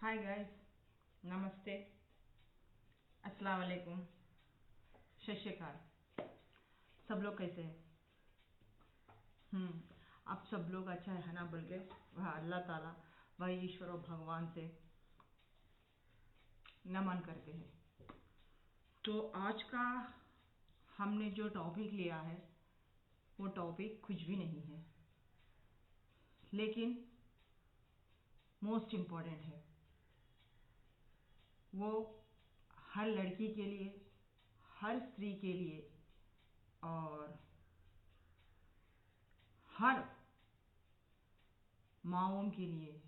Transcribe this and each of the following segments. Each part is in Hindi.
Hi guys. नमस्ते। अस्सलाम वालेकुम। सत श्री अकाल। सब लोग कैसे हैं? हम्म। आप सब लोग अच्छा है ना बोल के वह अल्लाह ताला वह ईश्वर और भगवान से नमन करते हैं। तो आज का हमने जो टॉपिक लिया है वो टॉपिक कुछ भी नहीं है, लेकिन मोस्ट इम्पॉर्टेंट है। वो हर लड़की के लिए, हर स्त्री के लिए और हर माँओं के लिए,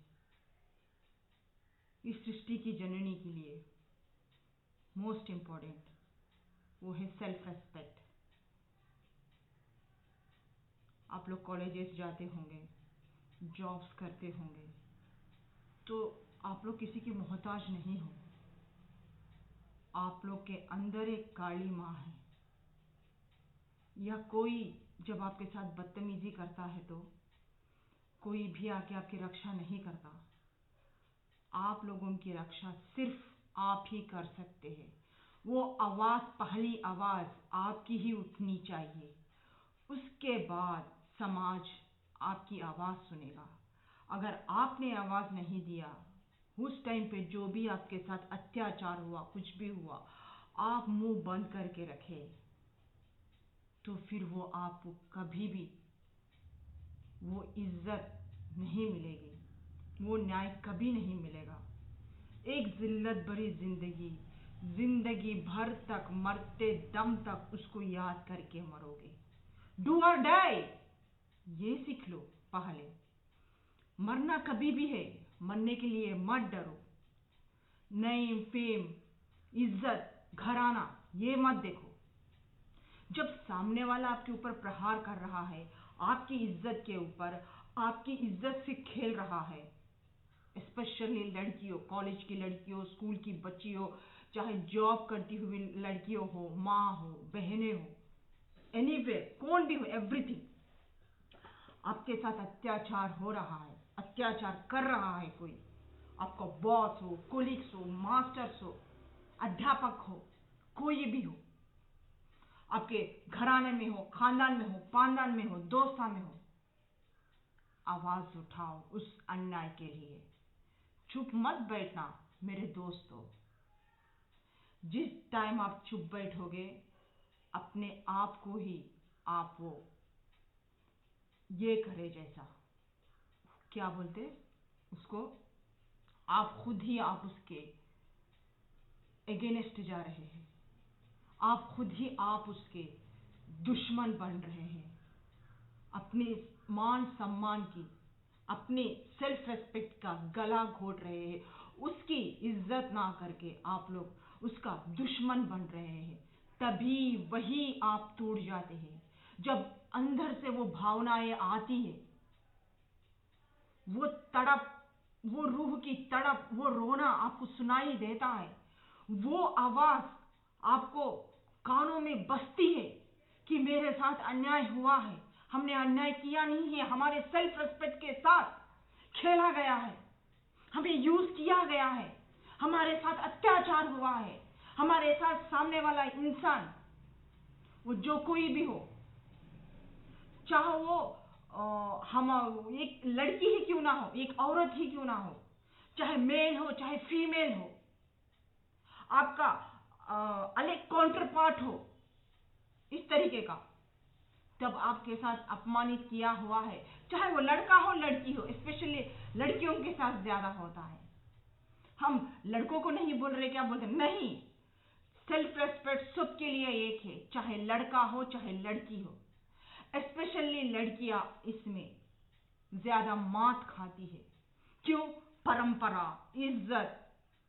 इस सृष्टि की जननी के लिए मोस्ट इम्पॉर्टेंट वो है सेल्फ रेस्पेक्ट। आप लोग कॉलेजेस जाते होंगे, जॉब्स करते होंगे, तो आप लोग किसी की मोहताज नहीं हो। आप लोग के अंदर एक काली माँ है, या कोई जब आपके साथ बदतमीजी करता है तो कोई भी आके आपकी रक्षा नहीं करता। आप लोगों की रक्षा सिर्फ आप ही कर सकते हैं। वो आवाज़, पहली आवाज़ आपकी ही उठनी चाहिए। उसके बाद समाज आपकी आवाज़ सुनेगा। अगर आपने आवाज़ नहीं दिया, उस टाइम पे जो भी आपके साथ अत्याचार हुआ, कुछ भी हुआ, आप मुंह बंद करके रखे, तो फिर वो आपको कभी भी वो इज्जत नहीं मिलेगी, वो न्याय कभी नहीं मिलेगा। एक जिल्लत भरी जिंदगी, जिंदगी भर तक, मरते दम तक उसको याद करके मरोगे। डू और डाई, ये सीख लो पहले। मरना कभी भी है, मरने के लिए मत डरो। नेम, फेम, इज्जत, घराना, ये मत देखो। जब सामने वाला आपके ऊपर प्रहार कर रहा है, आपकी इज्जत के ऊपर, आपकी इज्जत से खेल रहा है, स्पेशली लड़कियों, कॉलेज की लड़कियों, स्कूल की बच्चियों, चाहे जॉब करती हुई लड़कियों हो, माँ हो, बहनें हो, एनीवेयर, कौन भी हो, एवरीथिंग, आपके साथ अत्याचार हो रहा है, अत्याचार कर रहा है कोई, आपका बॉस हो, कोलिग्स हो, मास्टर्स हो, अध्यापक हो, कोई भी हो, आपके घराने में हो, खानदान में हो, पानदान में हो, दोस्ता में हो, आवाज उठाओ उस अन्याय के लिए। चुप मत बैठना मेरे दोस्तों। जिस टाइम आप चुप बैठोगे, अपने आप को ही आप वो ये करे, जैसा क्या बोलते उसको, आप खुद ही आप उसके अगेंस्ट जा रहे हैं। आप खुद ही आप उसके दुश्मन बन रहे हैं। अपने मान सम्मान की, अपने सेल्फ रेस्पेक्ट का गला घोट रहे हैं। उसकी इज्जत ना करके आप लोग उसका दुश्मन बन रहे हैं। तभी वही आप टूट जाते हैं। जब अंदर से वो भावनाएं आती है, वो तड़प, वो रूह की तड़प, वो रोना आपको सुनाई देता है, वो आवाज आपको कानों में बजती है कि मेरे साथ अन्याय हुआ है, हमने अन्याय किया नहीं है, हमारे सेल्फ रेस्पेक्ट के साथ खेला गया है, हमें यूज किया गया है, हमारे साथ अत्याचार हुआ है, हमारे साथ सामने वाला इंसान, वो जो कोई भी हो, चाहे वो हम एक लड़की ही क्यों ना हो, एक औरत ही क्यों ना हो, चाहे मेल हो चाहे फीमेल हो, आपका अलग काउंटर पार्ट हो, इस तरीके का, तब आपके साथ अपमानित किया हुआ है, चाहे वो लड़का हो लड़की हो, स्पेशली लड़कियों के साथ ज्यादा होता है। हम लड़कों को नहीं बोल रहे, क्या बोलते नहीं, सेल्फ रेस्पेक्ट सबके लिए एक है, चाहे लड़का हो चाहे लड़की हो। स्पेशली लड़कियां इसमें ज्यादा मात खाती है। क्यों? परंपरा, इज्जत,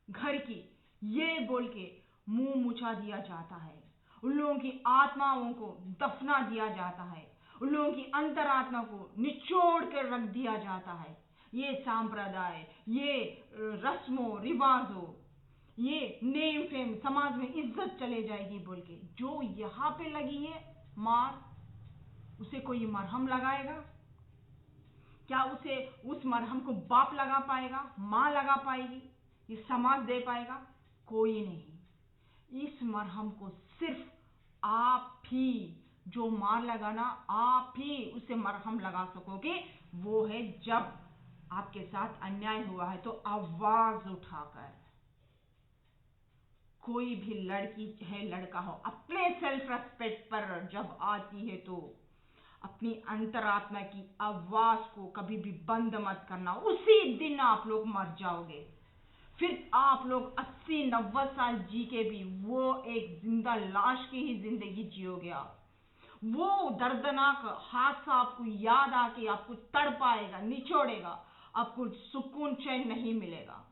घर की, ये बोल के मुंह मुछा दिया जाता है। उन लोगों की आत्माओं को दफना दिया जाता है, उन लोगों की अंतरात्मा को निचोड़ कर रख दिया जाता है। ये सांप्रदाय, ये रस्मों रिवाजों, ये नेम फेम, समाज में इज्जत चले जाएगी बोल के जो यहाँ पे लगी है मार, उसे कोई मरहम लगाएगा क्या? उसे उस मरहम को बाप लगा पाएगा, माँ लगा पाएगी? ये समाज दे पाएगा? कोई नहीं। इस मरहम को सिर्फ आप ही, जो मार लगाना, आप ही उसे मरहम लगा सकोगे। वो है जब आपके साथ अन्याय हुआ है तो आवाज उठाकर। कोई भी लड़की है लड़का हो, अपने सेल्फ रेस्पेक्ट पर जब आती है तो अपनी अंतरात्मा की आवाज को कभी भी बंद मत करना। उसी दिन आप लोग मर जाओगे। फिर आप लोग 80-90 साल जी के भी वो एक जिंदा लाश की ही जिंदगी जियोगे आप। वो दर्दनाक हादसा आपको याद आके आपको तड़पाएगा, निचोड़ेगा, आपको सुकून चैन नहीं मिलेगा।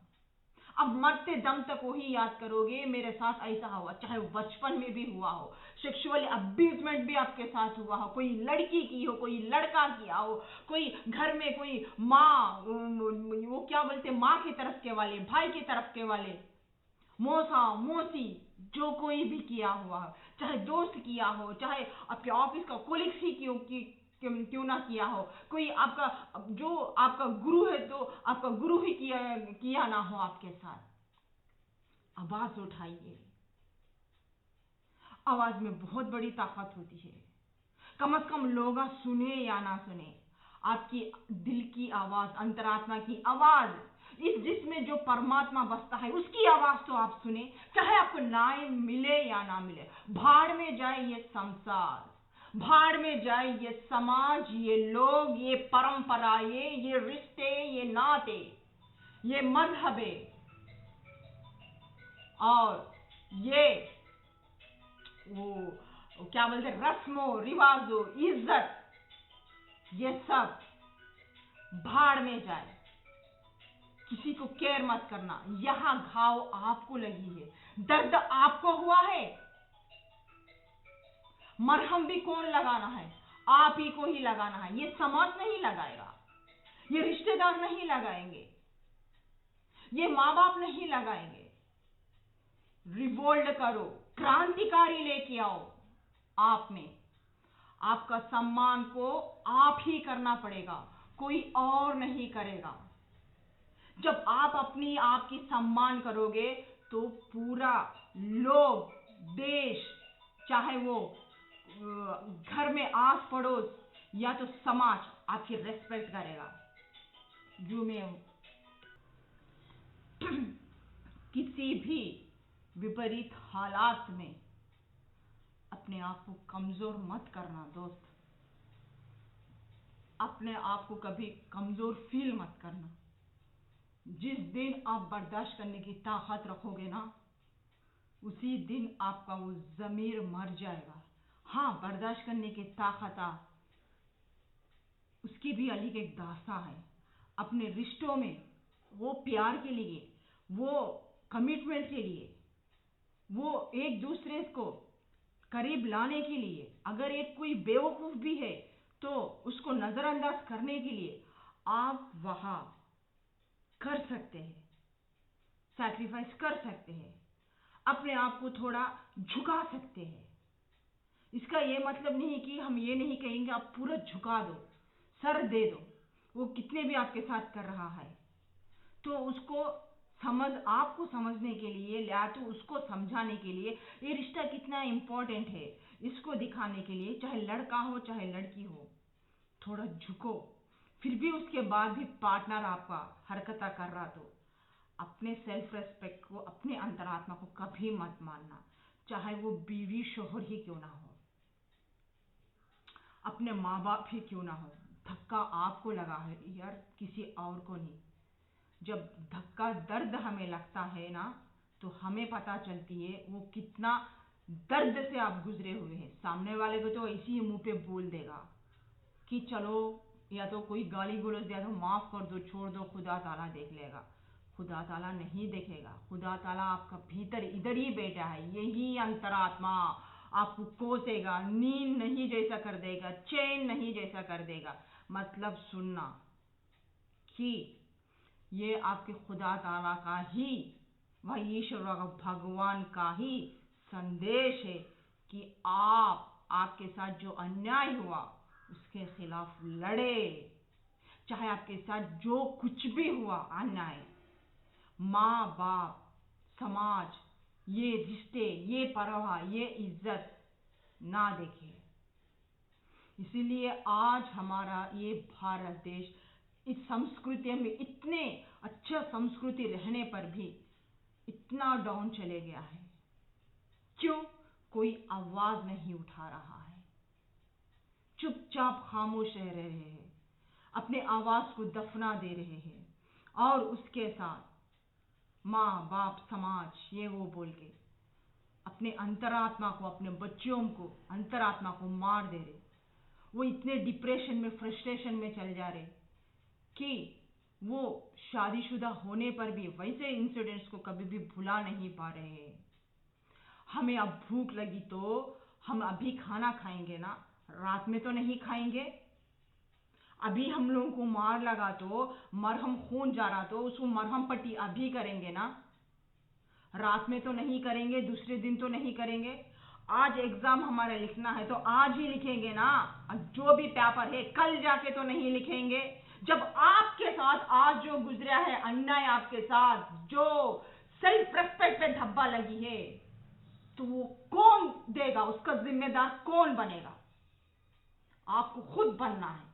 अब मरते दम तक वही याद करोगे, मेरे साथ ऐसा हुआ, चाहे वो बचपन में भी हुआ हो, सेक्सुअल अब्यूजमेंट भी आपके साथ हुआ हो, कोई लड़की की हो, कोई लड़का किया हो, कोई घर में कोई माँ, वो क्या बोलते, माँ की तरफ के वाले, भाई की तरफ के वाले, मौसा मौसी, जो कोई भी किया हुआ हो, चाहे दोस्त किया हो, चाहे आपके ऑफिस का कोलिग्स ही क्यों ना किया हो, कोई आपका जो आपका गुरु है तो आपका गुरु ही किया ना हो आपके साथ। आवाज उठाइए। आवाज में बहुत बड़ी ताकत होती है। कम से कम लोग सुने या ना सुने, आपकी दिल की आवाज, अंतरात्मा की आवाज, इस जिसमें जो परमात्मा बसता है उसकी आवाज तो आप सुने, चाहे आपको न्याय मिले या ना मिले। भाड़ में जाए ये संसार, भाड़ में जाए ये समाज, ये लोग, ये परंपरा, ये रिश्ते, ये नाते, ये मजहबे, और ये वो क्या बोलते, रस्मों रिवाजों, इज्जत, ये सब भाड़ में जाए। किसी को केयर मत करना। यहां घाव आपको लगी है, दर्द आपको हुआ है, मरहम भी कौन लगाना है? आप ही को ही लगाना है। ये समाज नहीं लगाएगा, ये रिश्तेदार नहीं लगाएंगे, ये माँ बाप नहीं लगाएंगे। रिवोल्ट करो, क्रांतिकारी लेके आओ आप में। आपका सम्मान को आप ही करना पड़ेगा, कोई और नहीं करेगा। जब आप अपनी आप की सम्मान करोगे तो पूरा लोग, देश, चाहे वो घर में आस पड़ोस या तो समाज आपकी रेस्पेक्ट करेगा। जो मैं किसी भी विपरीत हालात में अपने आप को कमजोर मत करना दोस्त। अपने आप को कभी कमजोर फील मत करना। जिस दिन आप बर्दाश्त करने की ताकत रखोगे ना, उसी दिन आपका वो जमीर मर जाएगा। हाँ, बर्दाश्त करने की ताकत उसकी भी अलग एक दास्तां है। अपने रिश्तों में वो प्यार के लिए, वो कमिटमेंट के लिए, वो एक दूसरे को करीब लाने के लिए, अगर एक कोई बेवकूफ भी है तो उसको नजरअंदाज करने के लिए आप वहां कर सकते हैं, सैक्रिफाइस कर सकते हैं, अपने आप को थोड़ा झुका सकते हैं। इसका ये मतलब नहीं कि हम ये नहीं कहेंगे आप पूरा झुका दो, सर दे दो। वो कितने भी आपके साथ कर रहा है तो उसको आपको समझने के लिए, या तो उसको समझाने के लिए ये रिश्ता कितना इंपॉर्टेंट है, इसको दिखाने के लिए, चाहे लड़का हो चाहे लड़की हो, थोड़ा झुको। फिर भी उसके बाद भी पार्टनर आपका हरकत कर रहा तो अपने सेल्फ रेस्पेक्ट को, अपने अंतरात्मा को कभी मत मारना, चाहे वो बीवी शोहर ही क्यों ना हो, अपने माँ बाप ही क्यों ना हो। धक्का आपको लगा है यार, किसी और को नहीं। जब धक्का दर्द हमें लगता है ना तो हमें पता चलती है वो कितना दर्द से आप गुजरे हुए हैं। सामने वाले को तो ऐसे ही मुंह पे बोल देगा कि चलो, या तो कोई गाली गलौज दिया तो माफ कर दो, छोड़ दो, खुदा ताला देख लेगा। खुदा ताला नहीं देखेगा। खुदा ताला आपका भीतर इधर ही बैठा है, यही अंतरात्मा आपको कोसेगा, नींद नहीं जैसा कर देगा, चैन नहीं जैसा कर देगा। मतलब सुनना कि ये आपके खुदा ताला का ही, वह ईश्वर भगवान का ही संदेश है कि आपके साथ जो अन्याय हुआ उसके खिलाफ लड़े। चाहे आपके साथ जो कुछ भी हुआ अन्याय, माँ बाप, समाज, ये रिश्ते, ये परवाह, ये इज्जत ना देखे। इसीलिए आज हमारा ये भारत देश इस संस्कृति में, इतने अच्छा संस्कृति रहने पर भी इतना डाउन चले गया है। क्यों? कोई आवाज नहीं उठा रहा है, चुपचाप खामोश रह रहे हैं, अपने आवाज को दफना दे रहे हैं और उसके साथ माँ बाप, समाज, ये वो बोल के अपने अंतरात्मा को, अपने बच्चों को, अंतरात्मा को मार दे रहे। वो इतने डिप्रेशन में, फ्रस्ट्रेशन में चल जा रहे कि वो शादीशुदा होने पर भी वैसे इंसिडेंट्स को कभी भी भुला नहीं पा रहे हैं। हमें अब भूख लगी तो हम अभी खाना खाएंगे ना, रात में तो नहीं खाएंगे। अभी हम लोगों को मार लगा तो, मरहम खून जा रहा तो उसको मरहम पट्टी अभी करेंगे ना, रात में तो नहीं करेंगे, दूसरे दिन तो नहीं करेंगे। आज एग्जाम हमारा लिखना है तो आज ही लिखेंगे ना, जो भी पेपर है कल जाके तो नहीं लिखेंगे। जब आपके साथ आज जो गुजरा है अन्याय, आपके साथ जो सेल्फ रेस्पेक्ट पे धब्बा लगी है, तो वो कौन देगा, उसका जिम्मेदार कौन बनेगा? आपको खुद बनना है।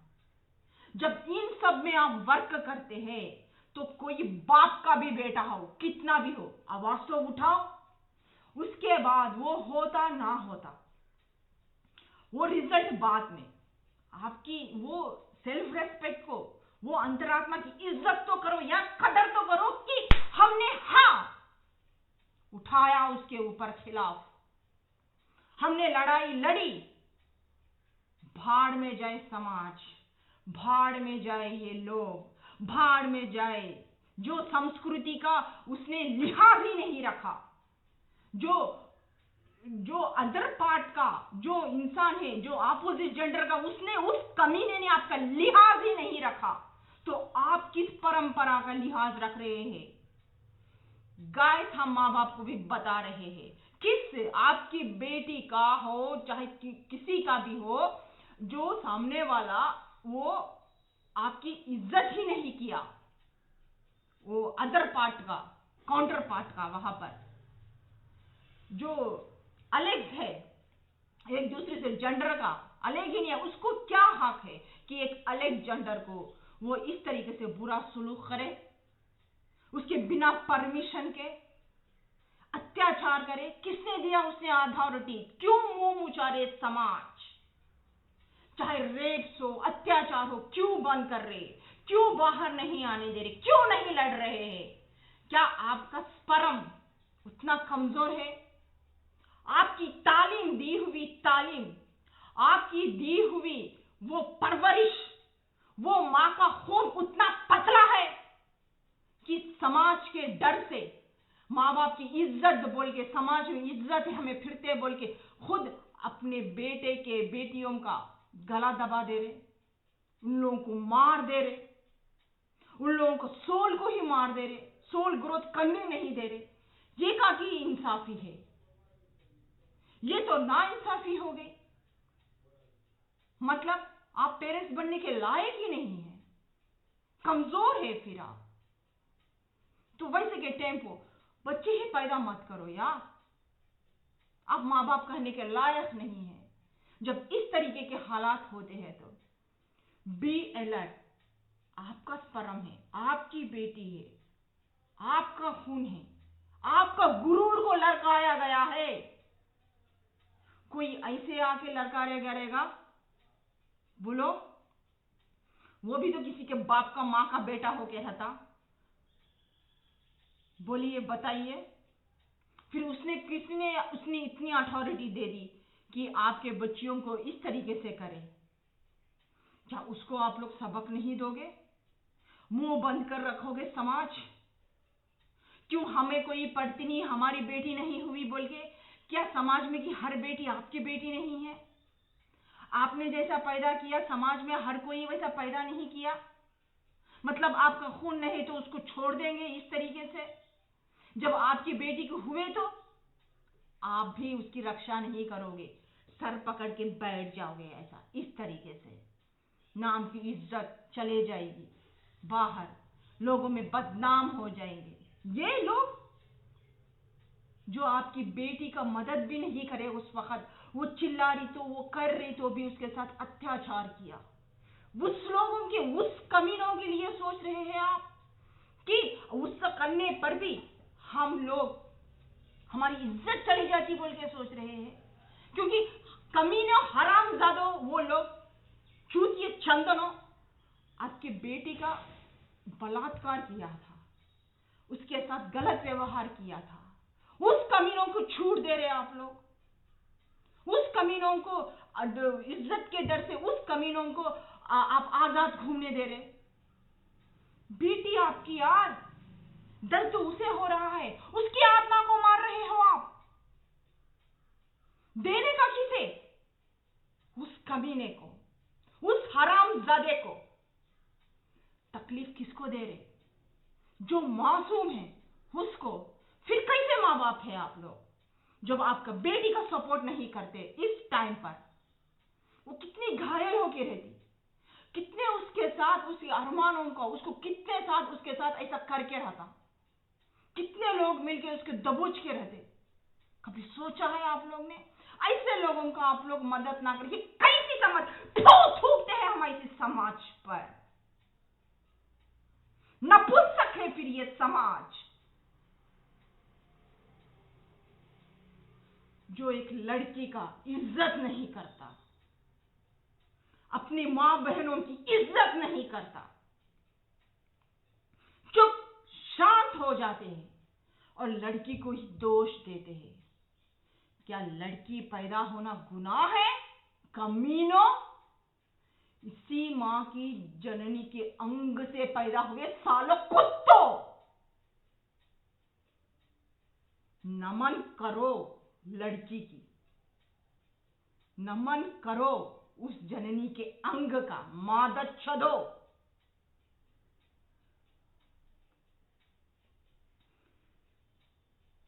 जब इन सब में आप वर्क करते हैं तो कोई बाप का भी बेटा हो, कितना भी हो, आवाज तो उठाओ। उसके बाद वो होता ना होता, वो रिजल्ट बाद में। आपकी वो सेल्फ रेस्पेक्ट को, वो अंतरात्मा की इज्जत तो करो या कदर तो करो कि हमने हाँ उठाया उसके ऊपर खिलाफ, हमने लड़ाई लड़ी। भाड़ में जाए समाज, भाड़ में जाए ये लोग, भाड़ में जाए जो संस्कृति का उसने लिहाज ही नहीं रखा, जो अदर पार्ट का जो इंसान है, जो अपोजिट जेंडर का, उसने, उस कमीने ने आपका लिहाज ही नहीं रखा, तो आप किस परंपरा का लिहाज रख रहे हैं? गाइस, हम माँ बाप को भी बता रहे हैं, किस आपकी बेटी का हो चाहे किसी का भी हो, जो सामने वाला वो आपकी इज्जत ही नहीं किया, वो अदर पार्ट का, काउंटर पार्ट का, वहां पर जो अलग है, एक दूसरे से जेंडर का अलग ही नहीं है, उसको क्या हक है कि एक अलग जेंडर को वो इस तरीके से बुरा सलूक करे, उसके बिना परमिशन के अत्याचार करे? किसने दिया उसने अथॉरिटी? क्यों मुंह मुचारे समाज? चाहे रेप्स हो, अत्याचार हो, क्यों बंद कर रहे? क्यों बाहर नहीं आने दे रहे? क्यों नहीं लड़ रहे हैं? क्या आपका स्पर्म उतना कमजोर है? आपकी तालीम, दी हुई तालीम, आपकी दी हुई वो परवरिश, वो माँ का खून उतना पतला है कि समाज के डर से, माँ बाप की इज्जत बोल के, समाज में इज्जत है हमें फिरते बोल के, खुद अपने बेटे के, बेटियों का गला दबा दे रहे, उन लोगों को मार दे रहे, उन लोगों को सोल को ही मार दे रहे, सोल ग्रोथ करने नहीं दे रहे। ये का की इंसाफी है? ये तो ना इंसाफी हो गई। मतलब आप पेरेंट्स बनने के लायक ही नहीं है, कमजोर है फिर आप। तो वैसे के टेम्पो बच्चे ही पैदा मत करो यार, आप माँ बाप कहने के लायक नहीं है। जब इस तरीके के हालात होते हैं तो बी अलर्ट। आपका स्पर्म है, आपकी बेटी है, आपका खून है, आपका गुरूर को लड़काया गया है। कोई ऐसे आके लड़काया करेगा? बोलो, वो भी तो किसी के बाप का, माँ का बेटा होके रहता। बोलिए, बताइए। फिर उसने इतनी अथॉरिटी दे दी कि आपके बच्चियों को इस तरीके से करे। क्या उसको आप लोग सबक नहीं दोगे? मुंह बंद कर रखोगे समाज? क्यों हमें कोई पढ़ती नहीं, हमारी बेटी नहीं हुई बोल के? क्या समाज में कि हर बेटी आपकी बेटी नहीं है? आपने जैसा पैदा किया समाज में हर कोई वैसा पैदा नहीं किया? मतलब आपका खून नहीं तो उसको छोड़ देंगे इस तरीके से? जब आपकी बेटी को हुए तो आप भी उसकी रक्षा नहीं करोगे, सर पकड़ के बैठ जाओगे ऐसा, इस तरीके से नाम की इज्जत चले जाएगी बाहर, लोगों में बदनाम हो जाएंगे। जो आपकी बेटी का मदद भी नहीं करे, उस वक्त वो चिल्ला रही तो, वो कर रही तो भी उसके साथ अत्याचार किया। उस लोगों के, उस कमीनों के लिए सोच रहे हैं आप कि उस करने पर भी हम लोग, हमारी इज्जत चली जाती बोल के सोच रहे हैं? क्योंकि कमीनों, हरामजादों, वो लोग चूतिए चंदनों, आपकी बेटी का बलात्कार किया था, उसके साथ गलत व्यवहार किया था। उस कमीनों को छूट दे रहे आप लोग, उस कमीनों को इज्जत के डर से, उस कमीनों को आप आजाद घूमने दे रहे। बेटी आपकी यार, दर्द तो उसे हो रहा है, उसकी आत्मा को मार रहे हो आप। देने का किसे? उस कमीने को, उस हरामजादे को। तकलीफ किसको दे रहे? जो मासूम है उसको। फिर कैसे माँ बाप है आप लोग जब आपका बेटी का सपोर्ट नहीं करते? इस टाइम पर वो कितनी घायल होके रहती, कितने उसके साथ, उसके अरमानों को, उसको कितने साथ उसके साथ ऐसा करके रहता, कितने लोग मिलके उसके दबोच के रहते। कभी सोचा है आप लोग ने? ऐसे लोगों का आप लोग मदद ना करिए। कैसी समझ थूकते हैं हम ऐसी समाज पर। नपुंसक है फिर ये समाज, जो एक लड़की का इज्जत नहीं करता, अपनी मां बहनों की इज्जत नहीं करता, चुप शांत हो जाते हैं और लड़की को ही दोष देते हैं। क्या लड़की पैदा होना गुनाह है? कमीनों, इसी मां की जननी के अंग से पैदा हुए सालों कुत्तों, नमन करो लड़की की, नमन करो उस जननी के अंग का। मादच्छदो,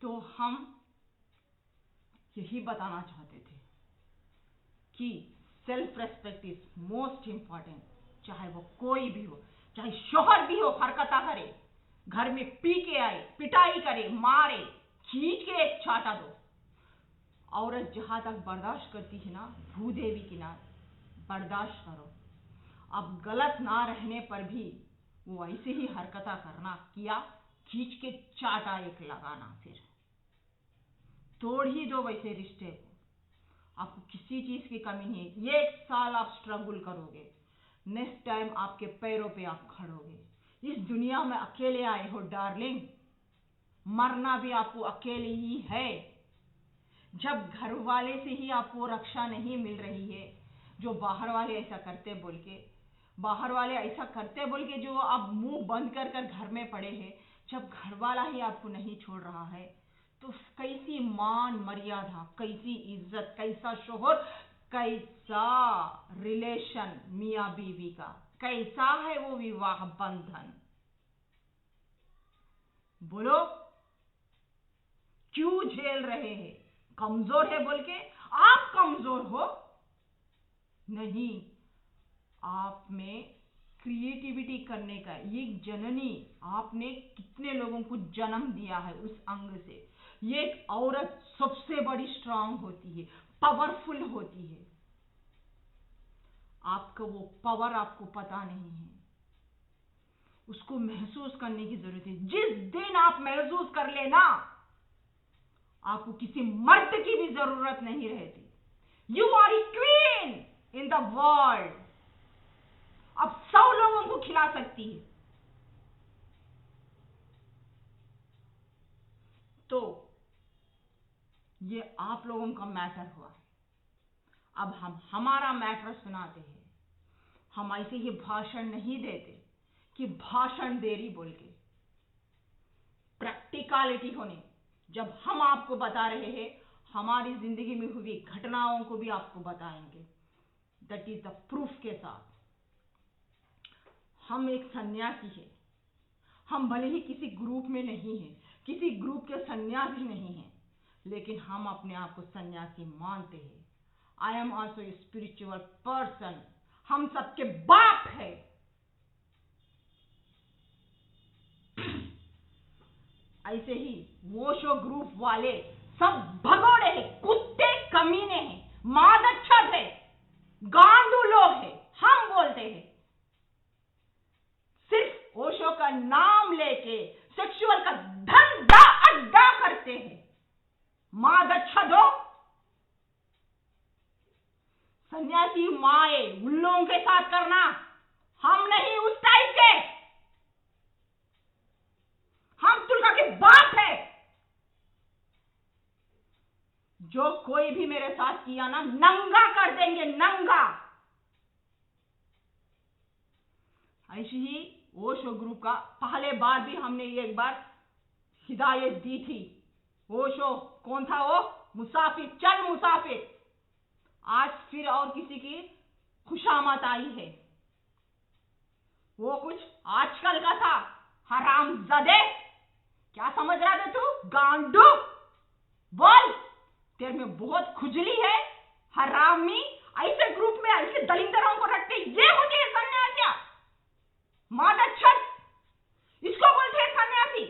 तो हम यही बताना चाहते थे कि self respect is most important. चाहे वो कोई भी हो, चाहे शोहर भी हो, हरकता करे, घर में पी के आए, पिटाई करे, मारे, खींच के एक चाटा दो। औरत जहां तक बर्दाश्त करती है ना, भूदेवी की ना, बर्दाश्त करो। अब गलत ना रहने पर भी वो ऐसे ही हरकता करना, किया, खींच के चाटा एक लगाना, फिर तोड़ ही दो वैसे रिश्ते को। आपको किसी चीज की कमी नहीं है। ये 1 साल आप स्ट्रगल करोगे, नेक्स्ट टाइम आपके पैरों पे आप खड़ोगे। इस दुनिया में अकेले आए हो डार्लिंग, मरना भी आपको अकेले ही है। जब घर वाले से ही आपको रक्षा नहीं मिल रही है, जो बाहर वाले ऐसा करते बोल के, बाहर वाले ऐसा करते बोल के जो आप मुंह बंद कर कर घर में पड़े हैं, जब घर वाला ही आपको नहीं छोड़ रहा है, तो कैसी मान मर्यादा, कैसी इज्जत, कैसा शोहर, कैसा रिलेशन मियां बीवी का, कैसा है वो विवाह बंधन? बोलो, क्यों झेल रहे हैं? कमजोर है बोल के? आप कमजोर हो नहीं, आप में क्रिएटिविटी करने का, ये जननी, आपने कितने लोगों को जन्म दिया है उस अंग से। ये एक औरत सबसे बड़ी स्ट्रांग होती है, पावरफुल होती है। आपका वो पावर आपको पता नहीं है, उसको महसूस करने की जरूरत है। जिस दिन आप महसूस कर लेना, आपको किसी मर्द की भी जरूरत नहीं रहती। You are a queen in the world. अब 100 लोगों को खिला सकती है। तो ये आप लोगों का मैटर हुआ। अब हम हमारा मैटर सुनाते हैं। हम ऐसे ही भाषण नहीं देते कि भाषण देरी बोल के। प्रैक्टिकलिटी होने, जब हम आपको बता रहे हैं, हमारी जिंदगी में हुई घटनाओं को भी आपको बताएंगे, दैट इज द प्रूफ के साथ। हम एक सन्यासी है। हम भले ही किसी ग्रुप में नहीं है, किसी ग्रुप के सन्यासी नहीं है, लेकिन हम अपने आप को सन्यासी मानते हैं। I am also a spiritual person. हम सबके बाप है। ऐसे ही वोशो ग्रुप वाले सब भगोड़े हैं, कुत्ते कमीने हैं, मादच्छद है, गांडू लोग हैं। हम बोलते हैं सिर्फ ओशो का नाम लेके सेक्सुअल का धंधा अड्डा करते हैं। मादच्छदो, सन्यासी माए उन लोगों के साथ करना, हम नहीं उस टाइप के। हम तुलका के बाप है। जो कोई भी मेरे साथ किया ना, नंगा कर देंगे, नंगा। ऐसी ही ओशो ग्रुप का पहले बार भी हमने एक बार हिदायत दी थी। ओशो कौन था वो? मुसाफिर, चल मुसाफिर। आज फिर और किसी की खुशामद आई है। वो कुछ आजकल का था। हरामजादे, क्या समझ रहा था तू? गांडू, बोल, तेरे में बहुत खुजली है। हरामी, ऐसे ग्रुप में ऐसे दलिंदरों को रखते ये होते हैं सन्यासिया। मादच्छद, इसको बोलते हैं सन्यासी।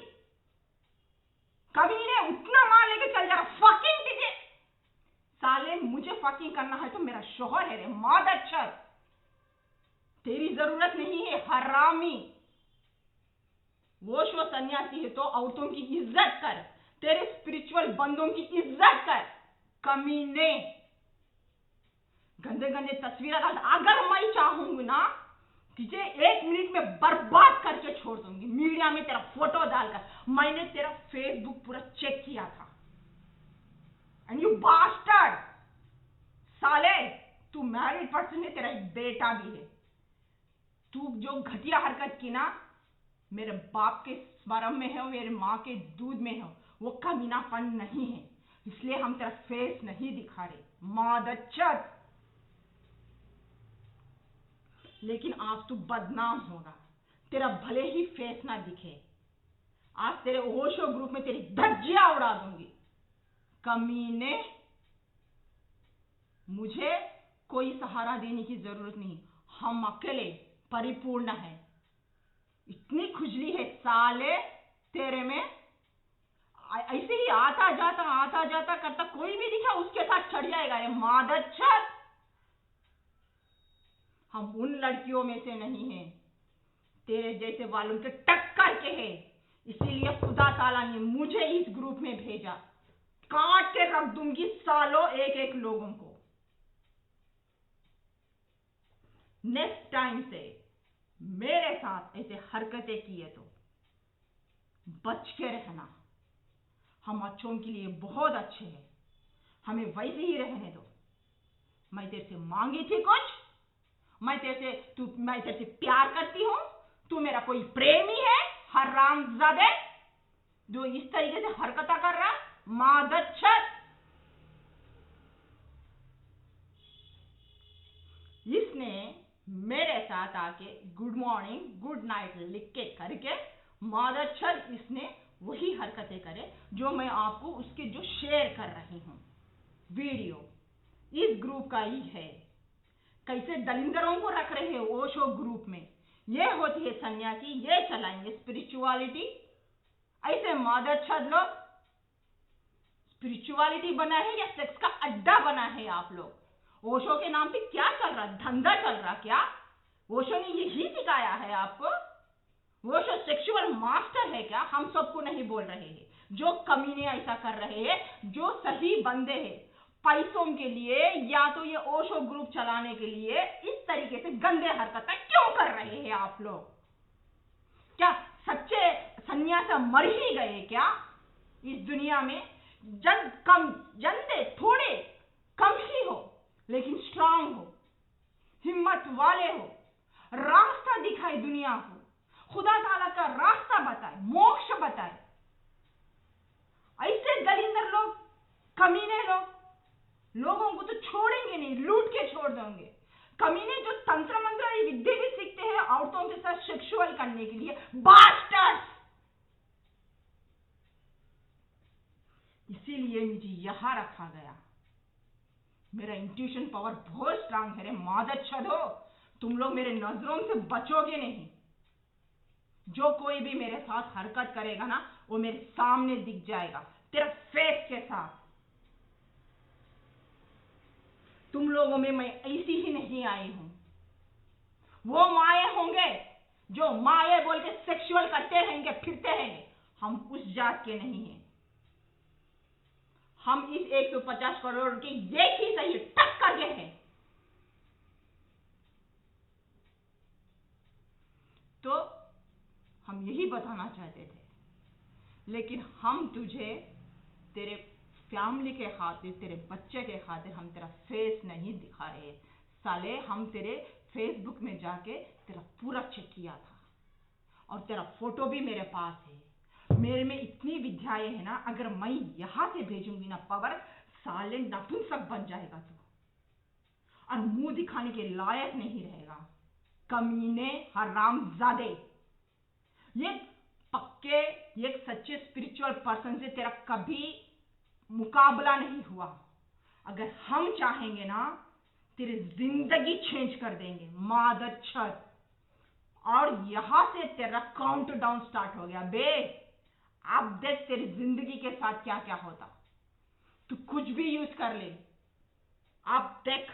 कभी ने उतना मार लेके चल जा। फकिंग तुझे साले, मुझे फकिंग करना है तो मेरा शोहर है रे। मादच्छद, तेरी जरूरत नहीं है हरामी। वो शो सन्यासी है तो औरतों की इज्जत कर, तेरे स्पिरिचुअल बंदों की इज्जत कर। कमीने, गंदे गंदे तस्वीरें डाल। अगर मैं चाहूंगी ना, तुझे 1 मिनट में बर्बाद करके छोड़ दूंगी मीडिया में तेरा फोटो डालकर। मैंने तेरा फेसबुक पूरा चेक किया था। एंड यू बास्टर्ड, साले, तू मैरिड पर्सन है, तेरा एक बेटा भी है। तू जो घटिया हरकत की ना, मेरे बाप के स्मरण में है, मेरे माँ के दूध में है, वो कमीनापन नहीं है। इसलिए हम तेरा फेस नहीं दिखा रहे। मादच्छद, लेकिन आज तू बदनाम होगा। तेरा भले ही फेस ना दिखे, आज तेरे ओशो ग्रुप में तेरी धज्जियां उड़ा दूंगी। कमीने, मुझे कोई सहारा देने की जरूरत नहीं, हम अकेले परिपूर्ण है। इतनी खुजली है साले तेरे में। ऐसे ही आता जाता करता कोई भी दिखा उसके साथ चढ़ जाएगा ये मादच्छद। हम उन लड़कियों में से नहीं हैं, तेरे जैसे वालों के टक्कर के हैं। इसीलिए खुदा ताला ने मुझे इस ग्रुप में भेजा। काट के रख दूंगी सालों एक एक लोगों को। नेक्स्ट टाइम से मेरे साथ ऐसे हरकतें किए तो बच के रहना। हम अच्छों के लिए बहुत अच्छे हैं, हमें वैसे ही रहने दो। मैं तेरे से मांगी थी कुछ? मैं तेरे से प्यार करती हूं? तू मेरा कोई प्रेमी है? हरामजादे, जो इस तरीके से हरकत कर रहा। मादच्छद, इसने मेरे साथ आके गुड मॉर्निंग गुड नाइट लिख के करके, मादच्छद, इसने वही हरकतें करे जो मैं आपको उसके जो शेयर कर रही हूं वीडियो, इस ग्रुप का ही है। कैसे दलिंदरों को रख रहे हैं ओशो ग्रुप में। ये होती है सन्यासी, ये चलाएंगे स्पिरिचुअलिटी। ऐसे मादच्छद लोग स्पिरिचुअलिटी बना है या सेक्स का अड्डा बना है आप लोग? ओशो के नाम पे क्या चल रहा? धंधा चल रहा क्या? ओशो ने यही सिखाया है आपको? ओशो सेक्सुअल मास्टर है क्या? हम सबको नहीं बोल रहे हैं। जो कमीने ऐसा कर रहे हैं, जो सही बंदे हैं, पैसों के लिए या तो ये ओशो ग्रुप चलाने के लिए इस तरीके से गंदे हरकतें क्यों कर रहे हैं आप लोग? क्या सच्चे सन्यासी मर ही गए क्या इस दुनिया में? जनते थोड़े कम ही हो, लेकिन स्ट्रांग हो, हिम्मत वाले हो, रास्ता दिखाए दुनिया को, खुदा ताला का रास्ता बताए, मोक्ष बताए। ऐसे दलिंदर लोग, कमीने लोग, लोगों को तो छोड़ेंगे नहीं, लूट के छोड़ देंगे। कमीने जो तंत्र मंत्र विद्या भी सीखते हैं औरतों के साथ सेक्सुअल करने के लिए, बास्टर्ड्स। इसीलिए मुझे यहां रखा गया। मेरा इंट्यूशन पावर बहुत स्ट्रांग है रे मादच्छद हो। तुम लोग मेरे नजरों से बचोगे नहीं। जो कोई भी मेरे साथ हरकत करेगा ना, वो मेरे सामने दिख जाएगा तेरा फेस के साथ। तुम लोगों में मैं ऐसी ही नहीं आई हूं। वो माए होंगे जो माए बोल के सेक्सुअल करते रहेंगे, फिरते रहेंगे। हम उस जात के नहीं हैं। हम इस 150 करोड़ के एक ही सही टक्कर के हैं। तो हम यही बताना चाहते थे, लेकिन हम तुझे तेरे फैमिली के खातिर, तेरे बच्चे के खातिर हम तेरा फेस नहीं दिखा रहे साले। हम तेरे फेसबुक में जाके तेरा पूरा चेक किया था और तेरा फोटो भी मेरे पास है। मेरे में इतनी विद्याएं है ना, अगर मैं यहां से भेजूंगी ना पावर, साले नपुंसक बन जाएगा तू और मुंह दिखाने के लायक नहीं रहेगा। कमीने, हरामजादे। ये पक्के, ये सच्चे स्पिरिचुअल पर्सन से तेरा कभी मुकाबला नहीं हुआ। अगर हम चाहेंगे ना, तेरी जिंदगी चेंज कर देंगे मादर छत। और यहां से तेरा काउंटडाउन स्टार्ट हो गया बे। अब देख तेरी जिंदगी के साथ क्या क्या होता। तू कुछ भी यूज कर ले, अब देख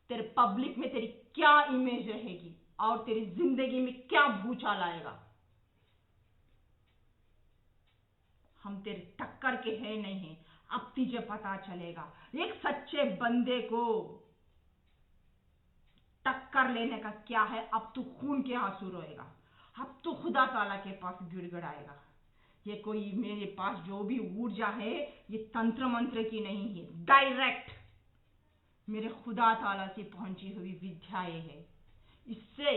तेरे पब्लिक में तेरी क्या इमेज रहेगी और तेरी जिंदगी में क्या भूचाल आएगा। हम तेरे टक्कर के हैं नहीं हैं। अब तुझे पता चलेगा एक सच्चे बंदे को टक्कर लेने का क्या है। अब तू खून के आंसू रोएगा। अब तू खुदा ताला के पास गिड़गिड़ाएगा। ये कोई मेरे पास जो भी ऊर्जा है, ये तंत्र मंत्र की नहीं है, डायरेक्ट मेरे खुदा ताला से पहुंची हुई विद्याएं है। इससे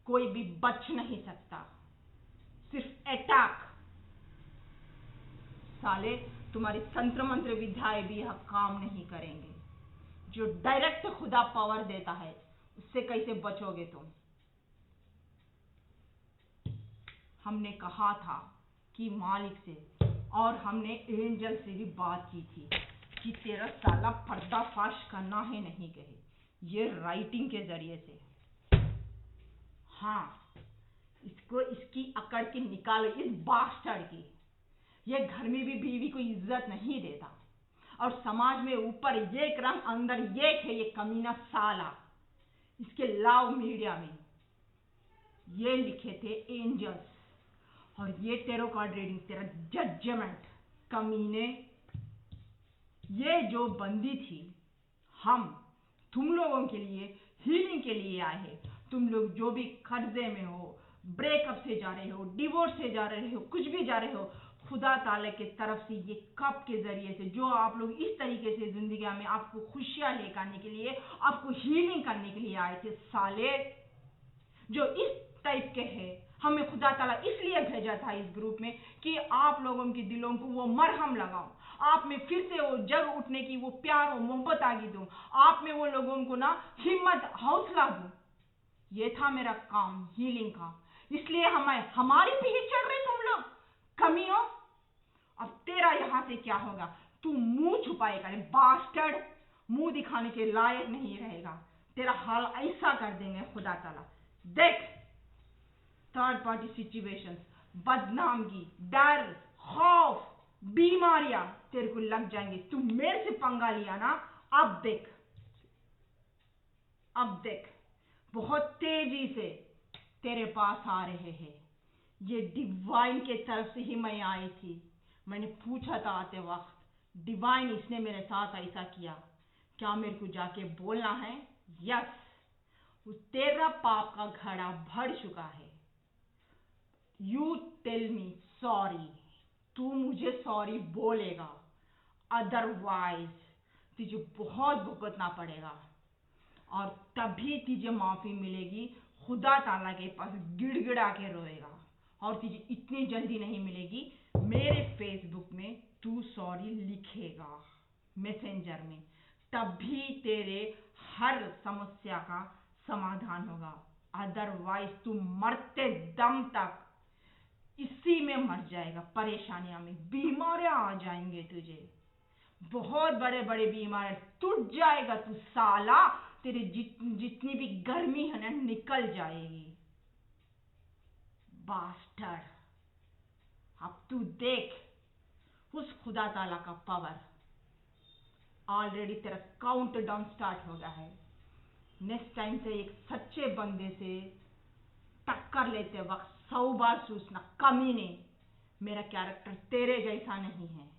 कोई भी बच नहीं सकता, सिर्फ अटैक। साले तुम्हारी तंत्र मंत्र विद्याएं भी यह काम नहीं करेंगे। जो डायरेक्ट खुदा पावर देता है, उससे कैसे बचोगे तुम। हमने कहा था कि मालिक से और हमने एंजल से भी बात की थी कि तेरा साला पर्दाफाश करना है, नहीं कहे ये राइटिंग के जरिए से। हाँ, इसको इसकी अकड़ के निकालो, इस बास्टर्ड की। ये घर में भी बीवी को इज्जत नहीं देता और समाज में ऊपर एक रंग अंदर एक है। ये कमीना साला। इसके लाव मीडिया में ये लिखे थे एंजल्स और ये टेरो कार्ड रीडिंग तेरा जजमेंट। कमीने, ये जो बंदी थी, हम तुम लोगों के लिए हीलिंग के लिए आए हैं। तुम लोग जो भी कर्जे में हो, ब्रेकअप से जा रहे हो, डिवोर्स से जा रहे हो, कुछ भी जा रहे हो, खुदा ताला के तरफ से ये कप के जरिए से जो आप लोग इस तरीके से जिंदगी में आपको खुशियां लेकर आने के लिए, आपको हीलिंग करने के लिए आए थे साले, जो इस टाइप के हैं। हमें खुदा ताला इसलिए भेजा था इस ग्रुप में कि आप लोगों के दिलों को वो मरहम लगाऊं, आप में फिर से वो जग उठने की वो प्यार और मोहब्बत आगे दूं, आप में वो लोगों को ना हिम्मत हौसला दूं। ये था मेरा काम हीलिंग का। इसलिए हमारी पीछे चढ़ रहे तुम लोग कमियों। अब तेरा यहां से क्या होगा, तू मुंह छुपाएगा बास्टर्ड। मुंह दिखाने के लायक नहीं रहेगा। तेरा हाल ऐसा कर देंगे खुदा ताला। देख, थर्ड पार्टी सिचुएशंस, बदनामगी, डर, खौफ, बीमारियां तेरे को लग जाएंगे। तू मेरे से पंगा लिया ना, अब देख, अब देख, बहुत तेजी से तेरे पास आ रहे हैं। ये डिवाइन के तरफ से ही मैं आई थी। मैंने पूछा था आते वक्त, डिवाइन इसने मेरे साथ ऐसा किया, क्या मेरे को जाके बोलना है? यस, तेरा पाप का घड़ा भर चुका है। You tell me sorry. तू मुझे सॉरी बोलेगा, अदरवाइज तुझे बहुत भुगतना पड़ेगा और तभी तुझे माफी मिलेगी। खुदा ताला के पास गिड़गिड़ा के रोएगा और तुझे इतनी जल्दी नहीं मिलेगी। मेरे फेसबुक में तू सॉरी लिखेगा मैसेंजर में, तभी तेरे हर समस्या का समाधान होगा। अदरवाइज तू मरते दम तक इसी में मर जाएगा, परेशानियां में। बीमारियां आ जाएंगे तुझे, बहुत बड़े बड़े बीमार, टूट जाएगा तू साला। तेरी जितनी भी गर्मी है ना निकल जाएगी बास्टर्ड। अब तू देख उस खुदा ताला का पावर। ऑलरेडी तेरा काउंटडाउन स्टार्ट हो गया है। नेक्स्ट टाइम से एक सच्चे बंदे से टक्कर लेते वक्त 100 बार सोचना, कमीने, मेरा कैरेक्टर तेरे जैसा नहीं है।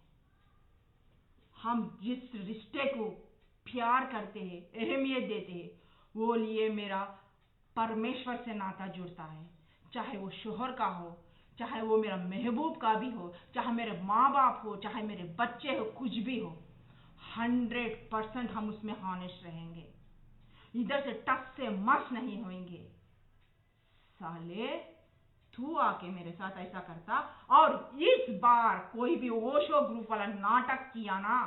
हम जिस रिश्ते को प्यार करते हैं, अहमियत देते हैं, वो लिए मेरा परमेश्वर से नाता जुड़ता है। चाहे वो शोहर का हो, चाहे वो मेरा महबूब का भी हो, चाहे मेरे माँ बाप हो, चाहे मेरे बच्चे हो, कुछ भी हो, 100% हम उसमें हॉनेस्ट रहेंगे। इधर से टस से मस नहीं होंगे। साले, तू आके मेरे साथ ऐसा करता और इस बार कोई भी ओशो ग्रुप वाला नाटक किया ना,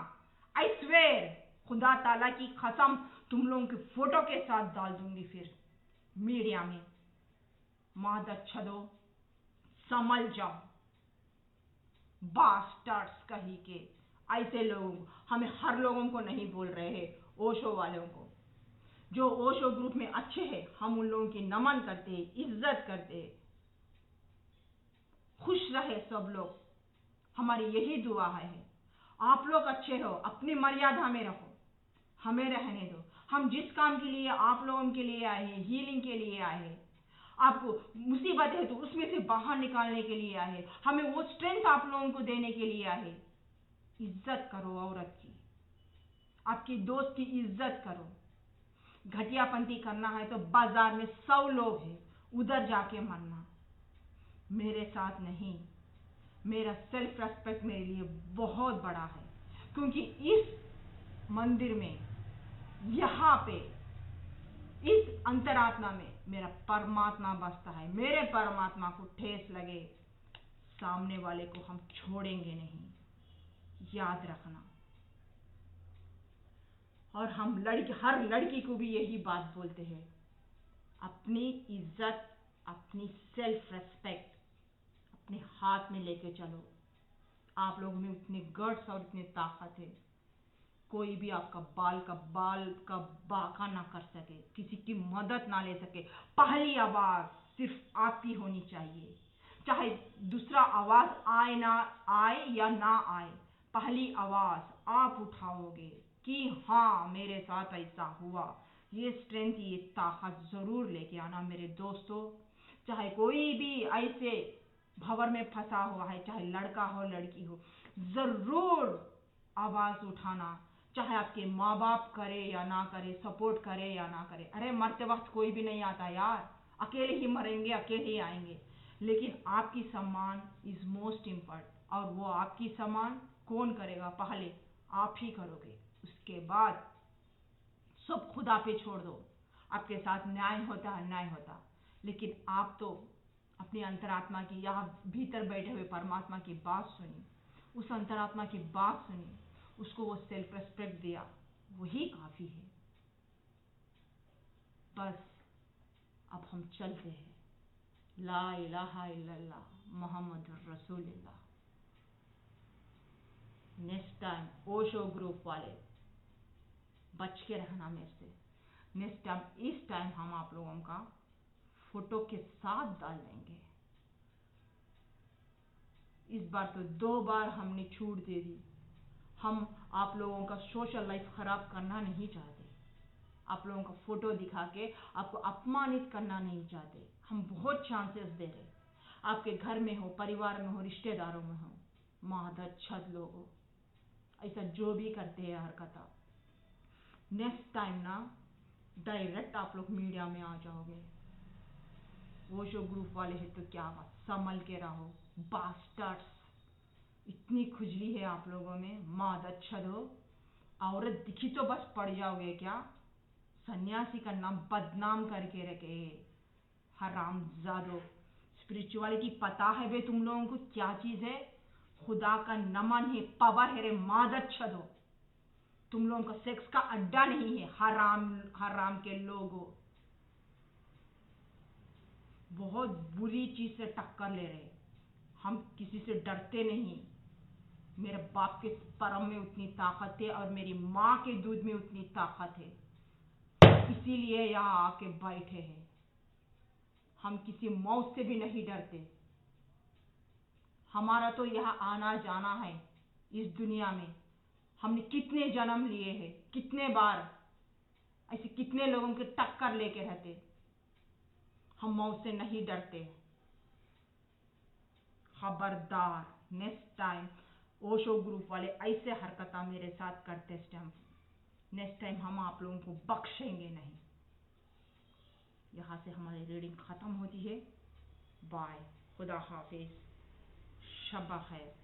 आई स्वेर, खुदा ताला की कसम, तुम लोगों की फोटो के साथ डाल दूंगी फिर मीडिया में। मादर छदो, समझ जाओ, बास्टर्ड्स कहीं के। ऐसे लोगों को, हमें हर लोगों को नहीं बोल रहे हैं, ओशो वालों को। जो ओशो ग्रुप में अच्छे हैं, हम उन लोगों की नमन करते हैं, इज्जत करते हैं। खुश रहे सब लोग, हमारी यही दुआ है। आप लोग अच्छे हो, अपनी मर्यादा में रहो, हमें रहने दो। हम जिस काम के लिए आप लोगों के लिए आए हैं, हीलिंग के लिए आए हैं, आपको मुसीबत है तो उसमें से बाहर निकालने के लिए आए हैं, हमें वो स्ट्रेंथ आप लोगों को देने के लिए आए हैं। इज्जत करो औरत की, आपकी दोस्त की इज्जत करो। घटियापंती करना है तो बाजार में 100 लोग हैं, उधर जाके मरना, मेरे साथ नहीं। मेरा सेल्फ रेस्पेक्ट मेरे लिए बहुत बड़ा है, क्योंकि इस मंदिर में, यहाँ पे, इस अंतरात्मा में मेरा परमात्मा बसता है। मेरे परमात्मा को ठेस लगे, सामने वाले को हम छोड़ेंगे नहीं, याद रखना। और हम हर लड़की को भी यही बात बोलते हैं, अपनी इज्जत, अपनी सेल्फ रेस्पेक्ट अपने हाथ में लेके चलो। आप लोगों में उतने गट्स और इतनी ताकत है, कोई भी आपका बाल का बाका ना कर सके, किसी की मदद ना ले सके। पहली आवाज सिर्फ आपकी होनी चाहिए, चाहे दूसरा आवाज आए ना आए या ना आए, पहली आवाज आप उठाओगे कि हाँ मेरे साथ ऐसा हुआ। ये स्ट्रेंथ, ये ताकत जरूर लेके आना मेरे दोस्तों। चाहे कोई भी ऐसे भंवर में फंसा हुआ है, चाहे लड़का हो लड़की हो, जरूर आवाज उठाना। चाहे आपके माँ बाप करे या ना करे, सपोर्ट करे या ना करे। अरे मरते वक्त कोई भी नहीं आता यार, अकेले ही मरेंगे, अकेले ही आएंगे। लेकिन आपकी सम्मान इज मोस्ट इम्पोर्टेंट, और वो आपकी सम्मान कौन करेगा? पहले आप ही करोगे, उसके बाद सब खुदा पे छोड़ दो। आपके साथ न्याय होता है, अन्याय होता, लेकिन आप तो अपनी अंतरात्मा की, यहाँ भीतर बैठे हुए परमात्मा की बात सुनी, उस अंतरात्मा की बात सुनी, उसको वो सेल्फ रेस्पेक्ट दिया, वही काफी है। बस अब हम चलते हैं। ला इलाहा इल्लल्लाह मोहम्मदुर रसूलुल्लाह। नेक्स्ट टाइम ओशो ग्रुप वाले बच के रहना मेरे से। नेक्स्ट टाइम, इस टाइम हम आप लोगों का फोटो के साथ डाल देंगे। इस बार तो 2 बार हमने छूट दे दी। हम आप लोगों का सोशल लाइफ खराब करना नहीं चाहते, आप लोगों का फोटो दिखा के आपको अपमानित करना नहीं चाहते। हम बहुत चांसेस दे रहे, आपके घर में हो, परिवार में हो, रिश्तेदारों में हो, मादर छद लोगों, ऐसा जो भी करते हैं हरकत, नेक्स्ट टाइम ना डायरेक्ट आप लोग मीडिया में आ जाओगे। वो जो ग्रुप वाले हैं तो क्या बात, संभल के रहो बास्टर्ड्स। इतनी खुजली है आप लोगों में, मादर छदो। औरत दिखी तो बस पड़ जाओगे क्या? सन्यासी का नाम बदनाम करके रखे, हरामजादो। स्पिरिचुअलिटी पता है बे तुम लोगों को क्या चीज है? खुदा का नमन है, पावर है रे मादर छदो। तुम लोगों का सेक्स का अड्डा नहीं है, हराम के लोगों। बहुत बुरी चीज से टक्कर ले रहे, हम किसी से डरते नहीं। मेरे बाप के परम में उतनी ताकत है और मेरी माँ के दूध में उतनी ताकत है, इसीलिए यहाँ आके बैठे हैं। हम किसी मौत से भी नहीं डरते। हमारा तो यहाँ आना जाना है इस दुनिया में, हमने कितने जन्म लिए हैं, कितने बार ऐसे कितने लोगों के टक्कर लेके रहते। हम मौत से नहीं डरते। खबरदार, नेक्स्ट टाइम ओशो ग्रुप वाले ऐसे हरकत मेरे साथ करते नेक्स्ट टाइम हम आप लोगों को बख्शेंगे नहीं। यहाँ से हमारी रीडिंग खत्म होती है। बाय, खुदा हाफिज, शब खैर।